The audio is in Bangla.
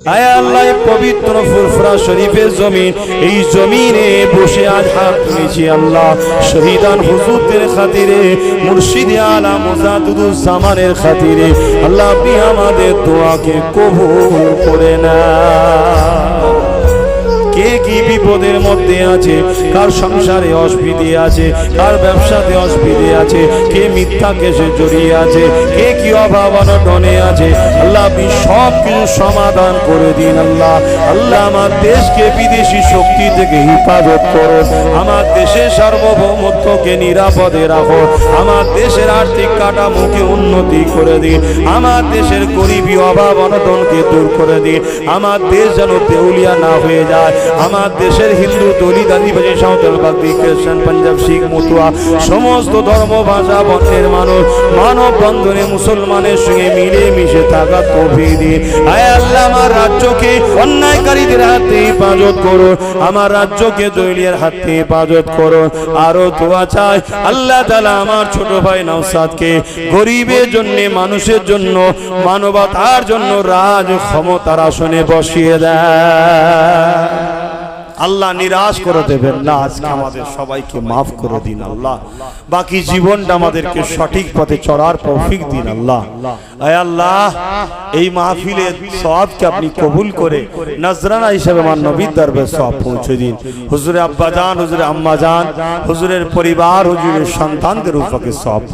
আয় আল্লাহ, পবিত্র ফুরফুরা শরীফের জমিন, এই জমিনে বসে আজ হাত তুলেছি আল্লাহ, শহীদান হুজুরদের খাতিরে, মুর্শিদ আলা মুজাদ্দিদুজ জামানের খাতিরে আল্লাহ, আপনি আমাদের দোয়াকে কবুল করে না। কে কি বিপদের মধ্যে আছে, কার সংসারে অসুবিধে আছে, কার ব্যবসাতে অসুবিধে আছে, কে মিথ্যা কেসে জড়িয়ে আছে, কে কি অভাব অনটনে আছে, আল্লাহ আপনি সব কিছু সমাধান করে দিন আল্লাহ। আল্লাহ আমার দেশকে বিদেশি শক্তি থেকে হেফাজত করো, আমার দেশের সার্বভৌমত্বকে নিরাপদে রাখো, আমার দেশের আর্থিক কাঠামোকে উন্নতি করে দিন, আমার দেশের গরিবী অভাব অনটনকে দূর করে দিন, আমার দেশ যেন দেউলিয়া না হয়ে যায়, আমার দেশের হিন্দু দলিত আদিবাসী সাঁওতাল বাগদি খ্রিস্টান পাঞ্জাব শিখ মতুয়া সমস্ত ধর্ম ভাষা বর্ণের মানুষ মানব বন্ধনে মুসলমানের সঙ্গে মিলে মিশে থাকা তৌফিক দিন। আয় আল্লাহ, আমার রাজ্যকে অন্যায়কারীদের হাতে হেফাজত করো, আমার রাজ্যকে দলিয়ার হাতে হেফাজত করো। আরো দোয়া চাই আল্লাহ তাআলা আমার ছোট ভাই নওশাদকে গরিবের জন্য, মানুষের জন্য, মানবতার জন্য রাজ ক্ষমতার আসনে বসিয়ে দেয়। আল্লাহ নিরাশ করে দেবেন না, আজকে আমাদের সবাইকে মাফ করে দিন আল্লাহ, বাকি জীবনটা আমাদেরকে সঠিক পথে চলার তৌফিক দিন আল্লাহ। আয় আল্লাহ, এই মাহফিলের সওয়াবকে আপনি কবুল করে নজরানা হিসেবে আমার নবীর দরবারে সওয়াব পৌঁছে দিন। হুজুরে আব্বা জান, হুজুরে আম্মা জান, হুজুরের পরিবার, হুজুরের সন্তানদের উপরে সওয়াব